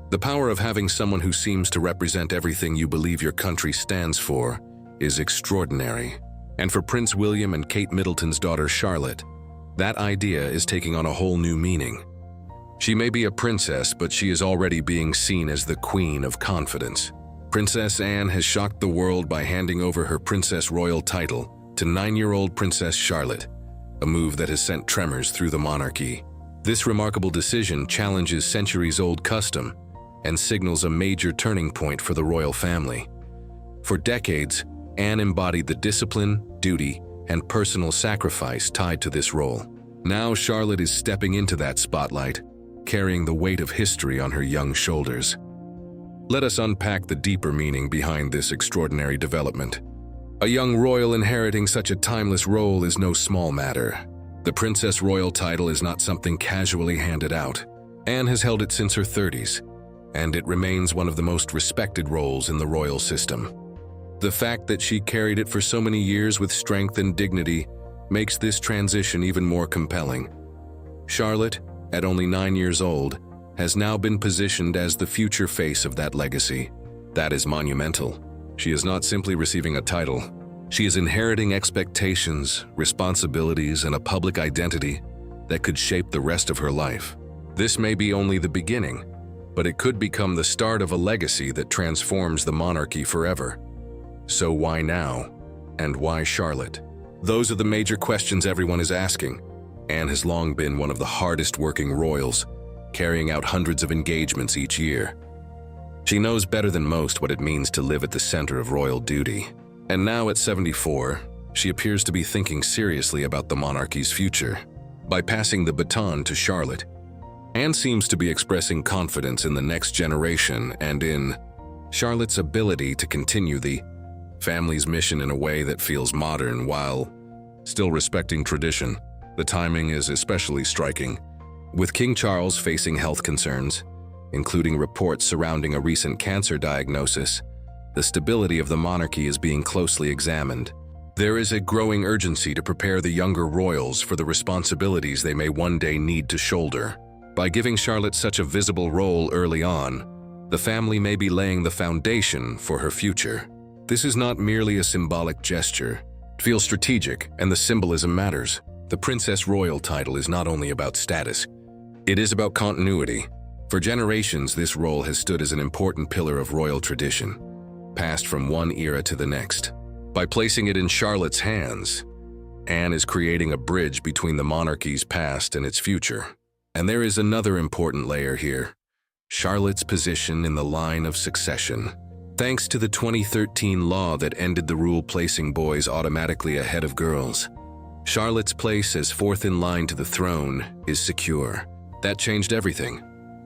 The power of having someone who seems to represent everything you believe your country stands for is extraordinary. And for Prince William and Kate Middleton's daughter Charlotte, that idea is taking on a whole new meaning. She may be a princess, but she is already being seen as the queen of confidence. Princess Anne has shocked the world by handing over her Princess Royal title to 9-year-old Princess Charlotte, a move that has sent tremors through the monarchy. This remarkable decision challenges centuries-old custom and signals a major turning point for the royal family. For decades, Anne embodied the discipline, duty, and personal sacrifice tied to this role. Now Charlotte is stepping into that spotlight, carrying the weight of history on her young shoulders. Let us unpack the deeper meaning behind this extraordinary development. A young royal inheriting such a timeless role is no small matter. The Princess Royal title is not something casually handed out. Anne has held it since her 30s, and it remains one of the most respected roles in the royal system. The fact that she carried it for so many years with strength and dignity makes this transition even more compelling. Charlotte, at only 9 years old, has now been positioned as the future face of that legacy. That is monumental. She is not simply receiving a title. She is inheriting expectations, responsibilities, and a public identity that could shape the rest of her life. This may be only the beginning, but it could become the start of a legacy that transforms the monarchy forever. So why now? And why Charlotte? Those are the major questions everyone is asking. Anne has long been one of the hardest working royals, carrying out hundreds of engagements each year. She knows better than most what it means to live at the center of royal duty. And now at 74, she appears to be thinking seriously about the monarchy's future. By passing the baton to Charlotte, Anne seems to be expressing confidence in the next generation and in Charlotte's ability to continue the family's mission in a way that feels modern while still respecting tradition. The timing is especially striking. With King Charles facing health concerns, including reports surrounding a recent cancer diagnosis, the stability of the monarchy is being closely examined. There is a growing urgency to prepare the younger royals for the responsibilities they may one day need to shoulder. By giving Charlotte such a visible role early on, the family may be laying the foundation for her future. This is not merely a symbolic gesture. It feels strategic, and the symbolism matters. The Princess Royal title is not only about status, it is about continuity. For generations, this role has stood as an important pillar of royal tradition, passed from one era to the next. By placing it in Charlotte's hands, Anne is creating a bridge between the monarchy's past and its future. And there is another important layer here: Charlotte's position in the line of succession. Thanks to the 2013 law that ended the rule placing boys automatically ahead of girls, Charlotte's place as fourth in line to the throne is secure. That changed everything.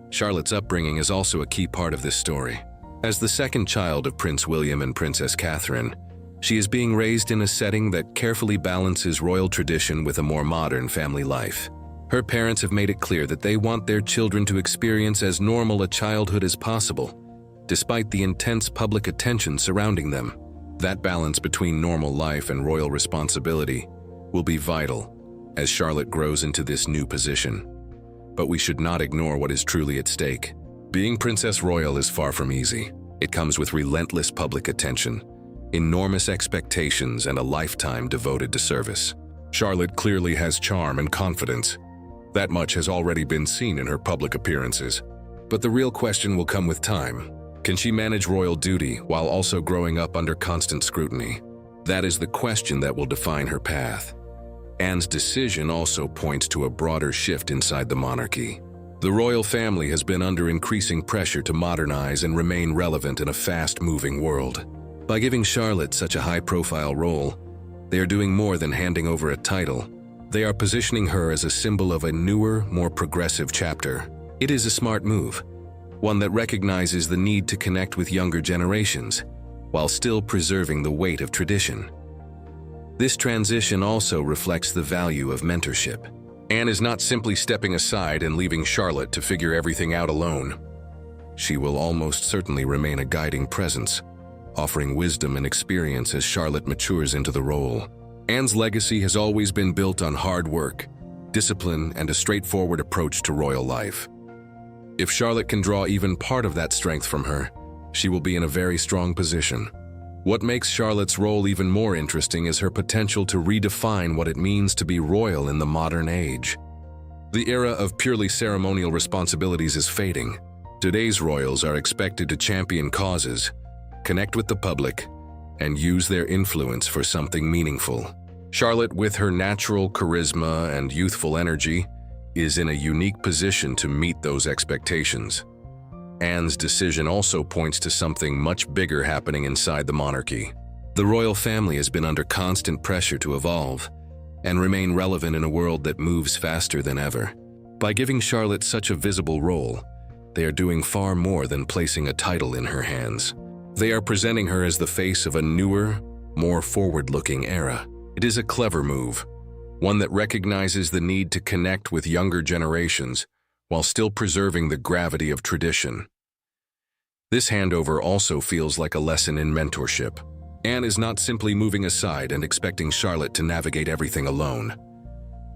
Charlotte's upbringing is also a key part of this story. As the second child of Prince William and Princess Catherine, she is being raised in a setting that carefully balances royal tradition with a more modern family life. Her parents have made it clear that they want their children to experience as normal a childhood as possible, despite the intense public attention surrounding them. That balance between normal life and royal responsibility will be vital as Charlotte grows into this new position. But we should not ignore what is truly at stake. Being Princess Royal is far from easy. It comes with relentless public attention, enormous expectations, and a lifetime devoted to service. Charlotte clearly has charm and confidence. That much has already been seen in her public appearances. But the real question will come with time. Can she manage royal duty while also growing up under constant scrutiny? That is the question that will define her path. Anne's decision also points to a broader shift inside the monarchy. The royal family has been under increasing pressure to modernize and remain relevant in a fast-moving world. By giving Charlotte such a high-profile role, they are doing more than handing over a title. They are positioning her as a symbol of a newer, more progressive chapter. It is a smart move, one that recognizes the need to connect with younger generations, while still preserving the weight of tradition. This transition also reflects the value of mentorship. Anne is not simply stepping aside and leaving Charlotte to figure everything out alone. She will almost certainly remain a guiding presence, offering wisdom and experience as Charlotte matures into the role. Anne's legacy has always been built on hard work, discipline, and a straightforward approach to royal life. If Charlotte can draw even part of that strength from her, she will be in a very strong position. What makes Charlotte's role even more interesting is her potential to redefine what it means to be royal in the modern age. The era of purely ceremonial responsibilities is fading. Today's royals are expected to champion causes, connect with the public, and use their influence for something meaningful. Charlotte, with her natural charisma and youthful energy, is in a unique position to meet those expectations. Anne's decision also points to something much bigger happening inside the monarchy. The royal family has been under constant pressure to evolve and remain relevant in a world that moves faster than ever. By giving Charlotte such a visible role, they are doing far more than placing a title in her hands. They are presenting her as the face of a newer, more forward-looking era. It is a clever move, one that recognizes the need to connect with younger generations while still preserving the gravity of tradition. This handover also feels like a lesson in mentorship. Anne is not simply moving aside and expecting Charlotte to navigate everything alone.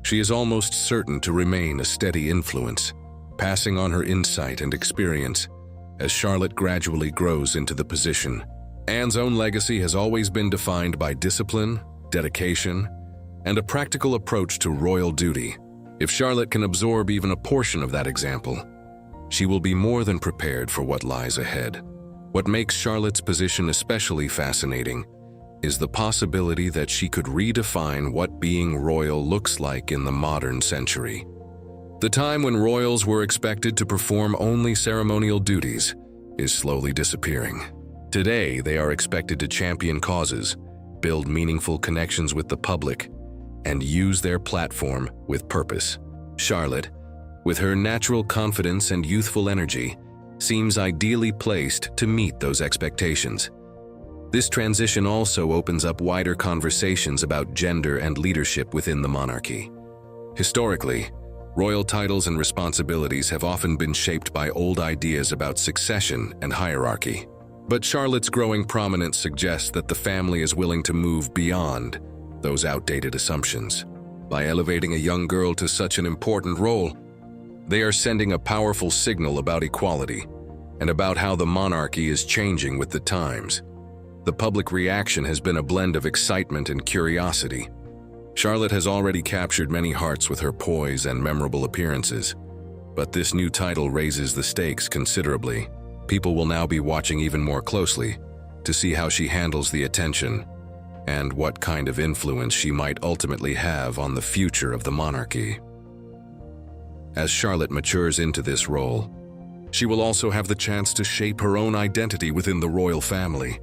She is almost certain to remain a steady influence, passing on her insight and experience as Charlotte gradually grows into the position. Anne's own legacy has always been defined by discipline, dedication, and a practical approach to royal duty. If Charlotte can absorb even a portion of that example, she will be more than prepared for what lies ahead. What makes Charlotte's position especially fascinating is the possibility that she could redefine what being royal looks like in the modern century. The time when royals were expected to perform only ceremonial duties is slowly disappearing. Today, they are expected to champion causes, build meaningful connections with the public, and use their platform with purpose. Charlotte, with her natural confidence and youthful energy, seems ideally placed to meet those expectations. This transition also opens up wider conversations about gender and leadership within the monarchy. Historically, royal titles and responsibilities have often been shaped by old ideas about succession and hierarchy. But Charlotte's growing prominence suggests that the family is willing to move beyond those outdated assumptions. By elevating a young girl to such an important role, they are sending a powerful signal about equality and about how the monarchy is changing with the times. The public reaction has been a blend of excitement and curiosity. Charlotte has already captured many hearts with her poise and memorable appearances, but this new title raises the stakes considerably. People will now be watching even more closely to see how she handles the attention and what kind of influence she might ultimately have on the future of the monarchy. As Charlotte matures into this role, she will also have the chance to shape her own identity within the royal family.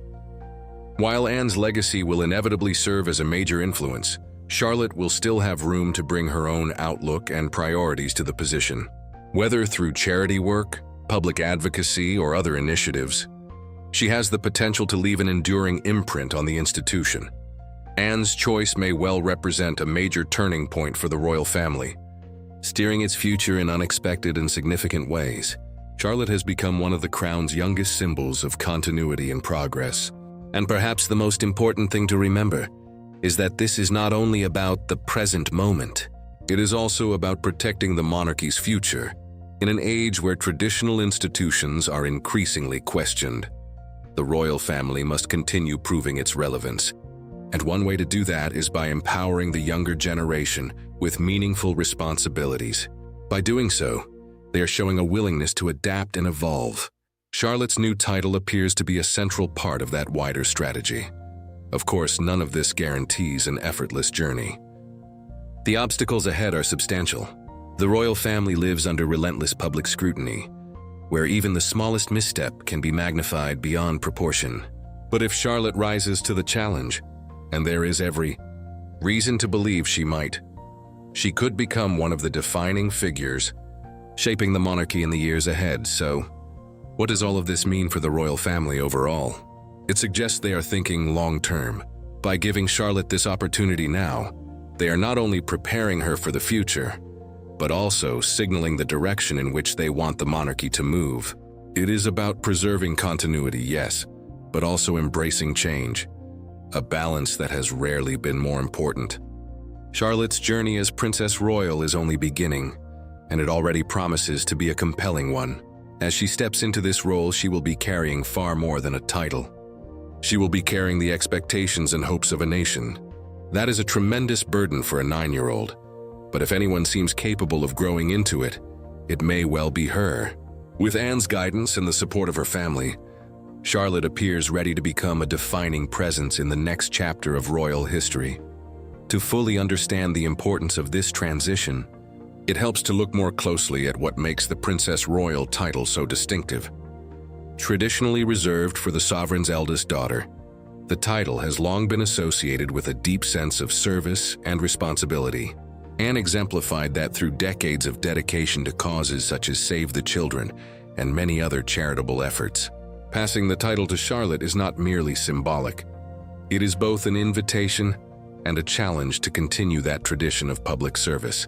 While Anne's legacy will inevitably serve as a major influence, Charlotte will still have room to bring her own outlook and priorities to the position. Whether through charity work, public advocacy, or other initiatives, she has the potential to leave an enduring imprint on the institution. Anne's choice may well represent a major turning point for the royal family, steering its future in unexpected and significant ways. Charlotte has become one of the crown's youngest symbols of continuity and progress. And perhaps the most important thing to remember is that this is not only about the present moment, it is also about protecting the monarchy's future in an age where traditional institutions are increasingly questioned. The royal family must continue proving its relevance, and one way to do that is by empowering the younger generation with meaningful responsibilities. By doing so, they are showing a willingness to adapt and evolve. Charlotte's new title appears to be a central part of that wider strategy. Of course, none of this guarantees an effortless journey. The obstacles ahead are substantial. The royal family lives under relentless public scrutiny, where even the smallest misstep can be magnified beyond proportion. But if Charlotte rises to the challenge, and there is every reason to believe she might, she could become one of the defining figures shaping the monarchy in the years ahead. So, what does all of this mean for the royal family overall? It suggests they are thinking long-term. By giving Charlotte this opportunity now, they are not only preparing her for the future, but also signaling the direction in which they want the monarchy to move. It is about preserving continuity, yes, but also embracing change, a balance that has rarely been more important. Charlotte's journey as Princess Royal is only beginning, and it already promises to be a compelling one. As she steps into this role, she will be carrying far more than a title. She will be carrying the expectations and hopes of a nation. That is a tremendous burden for a 9-year-old. But if anyone seems capable of growing into it, it may well be her. With Anne's guidance and the support of her family, Charlotte appears ready to become a defining presence in the next chapter of royal history. To fully understand the importance of this transition, it helps to look more closely at what makes the Princess Royal title so distinctive. Traditionally reserved for the sovereign's eldest daughter, the title has long been associated with a deep sense of service and responsibility. Anne exemplified that through decades of dedication to causes such as Save the Children and many other charitable efforts. Passing the title to Charlotte is not merely symbolic. It is both an invitation and a challenge to continue that tradition of public service.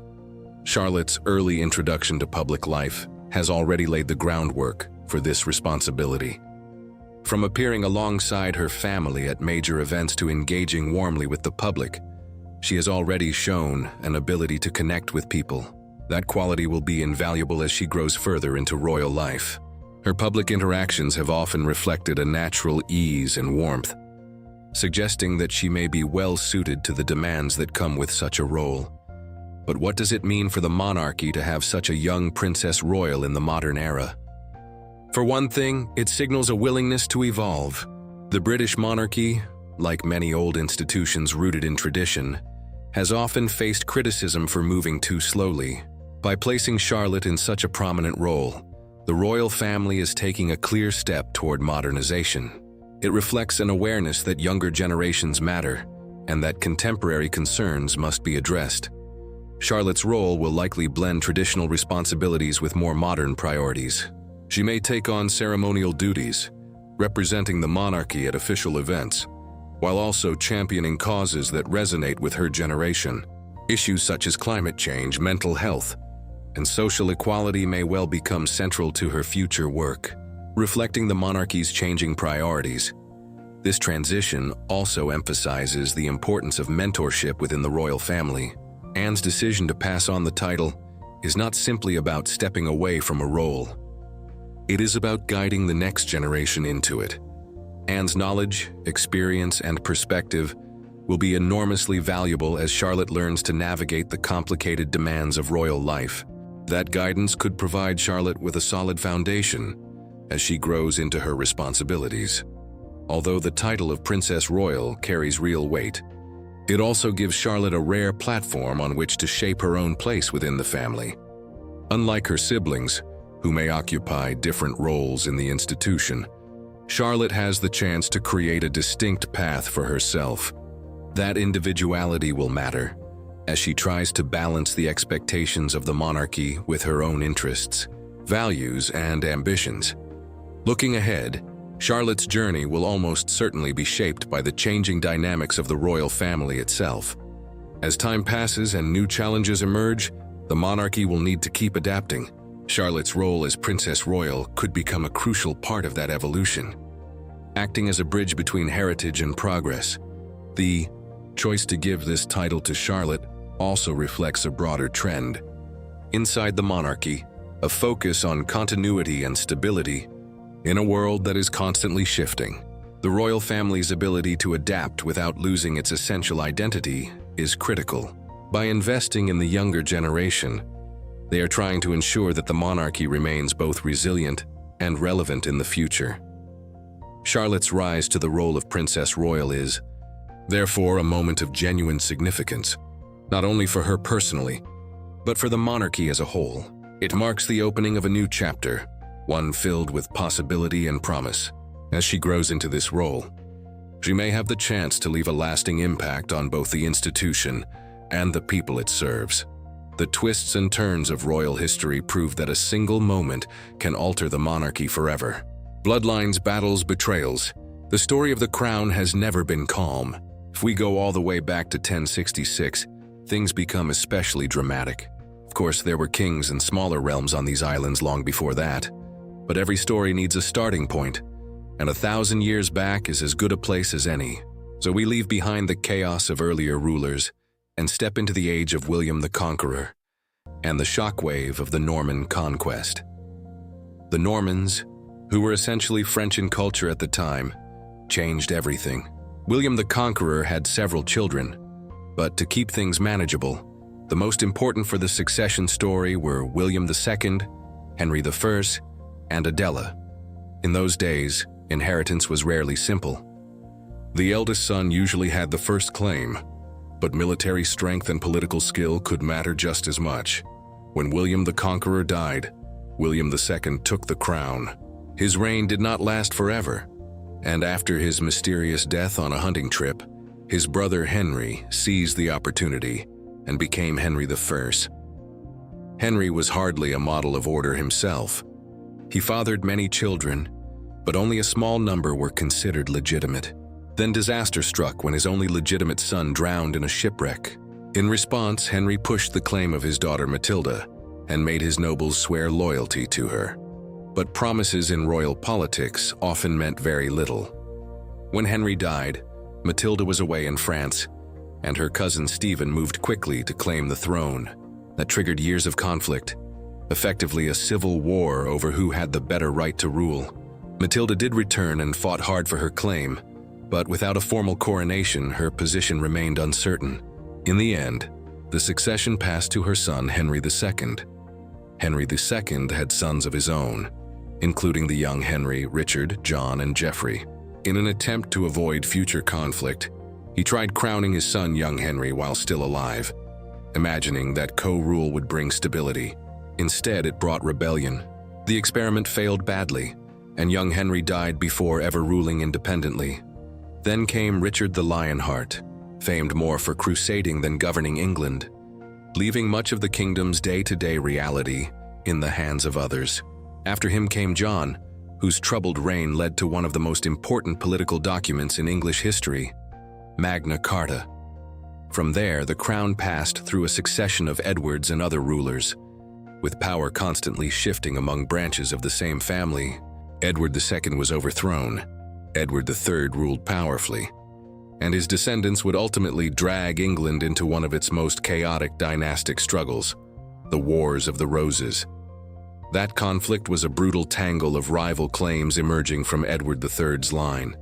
Charlotte's early introduction to public life has already laid the groundwork for this responsibility. From appearing alongside her family at major events to engaging warmly with the public, she has already shown an ability to connect with people. That quality will be invaluable as she grows further into royal life. Her public interactions have often reflected a natural ease and warmth, suggesting that she may be well suited to the demands that come with such a role. But what does it mean for the monarchy to have such a young Princess Royal in the modern era? For one thing, it signals a willingness to evolve. The British monarchy, like many old institutions rooted in tradition, has often faced criticism for moving too slowly. By placing Charlotte in such a prominent role, the royal family is taking a clear step toward modernization. It reflects an awareness that younger generations matter and that contemporary concerns must be addressed. Charlotte's role will likely blend traditional responsibilities with more modern priorities. She may take on ceremonial duties, representing the monarchy at official events, while also championing causes that resonate with her generation. Issues such as climate change, mental health, and social equality may well become central to her future work. Reflecting the monarchy's changing priorities, this transition also emphasizes the importance of mentorship within the royal family. Anne's decision to pass on the title is not simply about stepping away from a role. It is about guiding the next generation into it. Anne's knowledge, experience, and perspective will be enormously valuable as Charlotte learns to navigate the complicated demands of royal life. That guidance could provide Charlotte with a solid foundation as she grows into her responsibilities. Although the title of Princess Royal carries real weight, it also gives Charlotte a rare platform on which to shape her own place within the family. Unlike her siblings, who may occupy different roles in the institution, Charlotte has the chance to create a distinct path for herself. That individuality will matter as she tries to balance the expectations of the monarchy with her own interests, values, and ambitions. Looking ahead, Charlotte's journey will almost certainly be shaped by the changing dynamics of the royal family itself. As time passes and new challenges emerge, the monarchy will need to keep adapting. Charlotte's role as Princess Royal could become a crucial part of that evolution, acting as a bridge between heritage and progress. The choice to give this title to Charlotte also reflects a broader trend. Inside the monarchy, a focus on continuity and stability in a world that is constantly shifting. The royal family's ability to adapt without losing its essential identity is critical. By investing in the younger generation, they are trying to ensure that the monarchy remains both resilient and relevant in the future. Charlotte's rise to the role of Princess Royal is, therefore, a moment of genuine significance, not only for her personally, but for the monarchy as a whole. It marks the opening of a new chapter, one filled with possibility and promise. As she grows into this role, she may have the chance to leave a lasting impact on both the institution and the people it serves. The twists and turns of royal history prove that a single moment can alter the monarchy forever. Bloodlines, battles, betrayals. The story of the crown has never been calm. If we go all the way back to 1066, things become especially dramatic. Of course, there were kings and smaller realms on these islands long before that. But every story needs a starting point, and 1,000 years back is as good a place as any. So we leave behind the chaos of earlier rulers and step into the age of William the Conqueror and the shockwave of the Norman conquest. The Normans, who were essentially French in culture at the time, changed everything. William the Conqueror had several children, but to keep things manageable, the most important for the succession story were William II, Henry I, and Adela. In those days, inheritance was rarely simple. The eldest son usually had the first claim, but military strength and political skill could matter just as much. When William the Conqueror died, William II took the crown. His reign did not last forever, and after his mysterious death on a hunting trip, his brother Henry seized the opportunity and became Henry I. Henry was hardly a model of order himself. He fathered many children, but only a small number were considered legitimate. Then disaster struck when his only legitimate son drowned in a shipwreck. In response, Henry pushed the claim of his daughter Matilda and made his nobles swear loyalty to her. But promises in royal politics often meant very little. When Henry died, Matilda was away in France, and her cousin Stephen moved quickly to claim the throne. That triggered years of conflict, effectively a civil war over who had the better right to rule. Matilda did return and fought hard for her claim, but without a formal coronation, her position remained uncertain. In the end, the succession passed to her son Henry II. Henry II had sons of his own, including the young Henry, Richard, John, and Geoffrey. In an attempt to avoid future conflict, he tried crowning his son young Henry while still alive, imagining that co-rule would bring stability. Instead, it brought rebellion. The experiment failed badly, and young Henry died before ever ruling independently. Then came Richard the Lionheart, famed more for crusading than governing England, leaving much of the kingdom's day-to-day reality in the hands of others. After him came John, whose troubled reign led to one of the most important political documents in English history, Magna Carta. From there, the crown passed through a succession of Edwards and other rulers, with power constantly shifting among branches of the same family. Edward II was overthrown. Edward III ruled powerfully, and his descendants would ultimately drag England into one of its most chaotic dynastic struggles, the Wars of the Roses. That conflict was a brutal tangle of rival claims emerging from Edward III's line.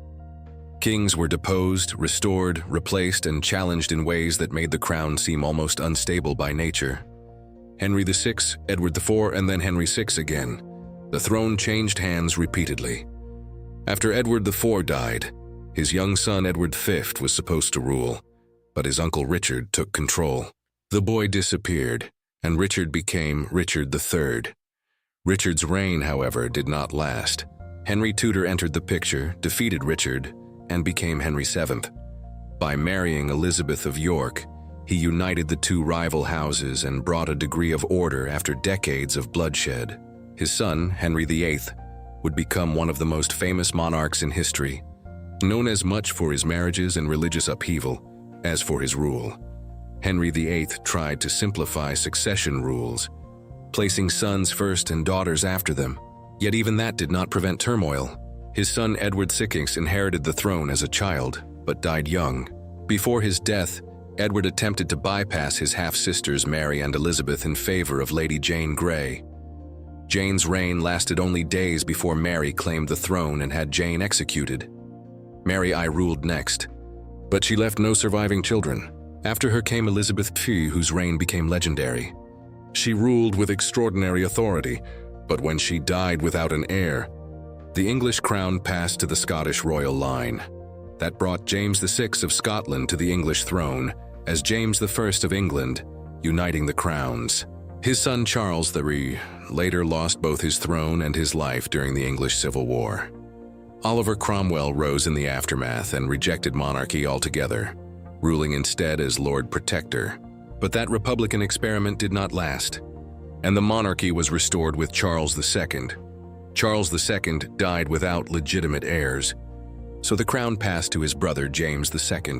Kings were deposed, restored, replaced, and challenged in ways that made the crown seem almost unstable by nature. Henry VI, Edward IV, and then Henry VI again. The throne changed hands repeatedly. After Edward IV died, his young son Edward V was supposed to rule, but his uncle Richard took control. The boy disappeared, and Richard became Richard III. Richard's reign, however, did not last. Henry Tudor entered the picture, defeated Richard, and became Henry VII. By marrying Elizabeth of York, he united the two rival houses and brought a degree of order after decades of bloodshed. His son, Henry VIII, would become one of the most famous monarchs in history, known as much for his marriages and religious upheaval as for his rule. Henry VIII tried to simplify succession rules, placing sons first and daughters after them. Yet even that did not prevent turmoil. His son Edward VI inherited the throne as a child, but died young. Before his death, Edward attempted to bypass his half-sisters Mary and Elizabeth in favor of Lady Jane Grey. Jane's reign lasted only days before Mary claimed the throne and had Jane executed. Mary I ruled next, but she left no surviving children. After her came Elizabeth II, whose reign became legendary. She ruled with extraordinary authority, but when she died without an heir, the English crown passed to the Scottish royal line. That brought James VI of Scotland to the English throne as James I of England, uniting the crowns. His son Charles III later lost both his throne and his life during the English Civil War. Oliver Cromwell rose in the aftermath and rejected monarchy altogether, ruling instead as Lord Protector. But that Republican experiment did not last, and the monarchy was restored with Charles II. Charles II died without legitimate heirs, so the crown passed to his brother James II.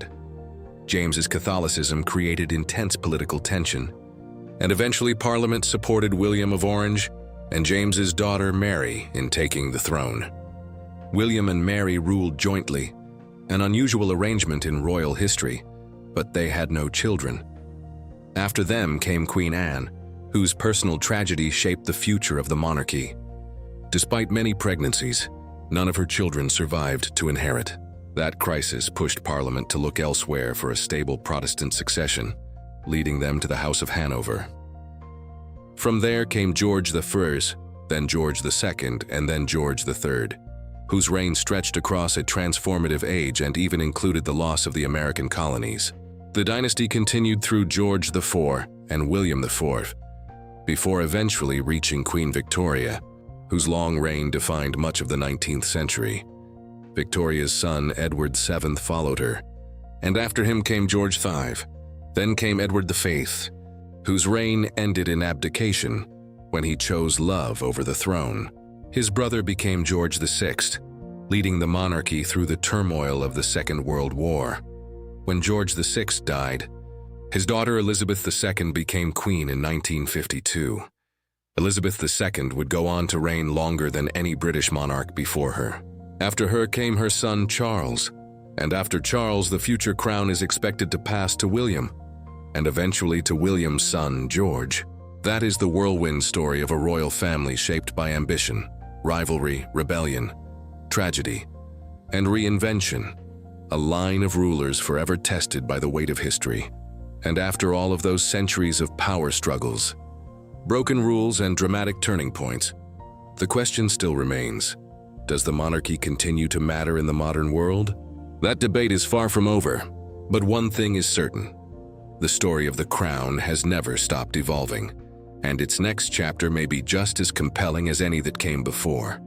James's Catholicism created intense political tension, and eventually Parliament supported William of Orange and James's daughter Mary in taking the throne. William and Mary ruled jointly, an unusual arrangement in royal history, but they had no children. After them came Queen Anne, whose personal tragedy shaped the future of the monarchy. Despite many pregnancies, none of her children survived to inherit. That crisis pushed Parliament to look elsewhere for a stable Protestant succession, leading them to the House of Hanover. From there came George I, then George II, and then George III, whose reign stretched across a transformative age and even included the loss of the American colonies. The dynasty continued through George IV and William IV, before eventually reaching Queen Victoria, whose long reign defined much of the 19th century. Victoria's son, Edward VII, followed her, and after him came George V. Then came Edward V, whose reign ended in abdication when he chose love over the throne. His brother became George VI, leading the monarchy through the turmoil of the Second World War. When George VI died, his daughter Elizabeth II became queen in 1952. Elizabeth II would go on to reign longer than any British monarch before her. After her came her son Charles, and after Charles, the future crown is expected to pass to William, and eventually to William's son George. That is the whirlwind story of a royal family shaped by ambition, rivalry, rebellion, tragedy, and reinvention, a line of rulers forever tested by the weight of history. And after all of those centuries of power struggles, broken rules, and dramatic turning points, the question still remains: does the monarchy continue to matter in the modern world? That debate is far from over, but one thing is certain: the story of the crown has never stopped evolving, and its next chapter may be just as compelling as any that came before.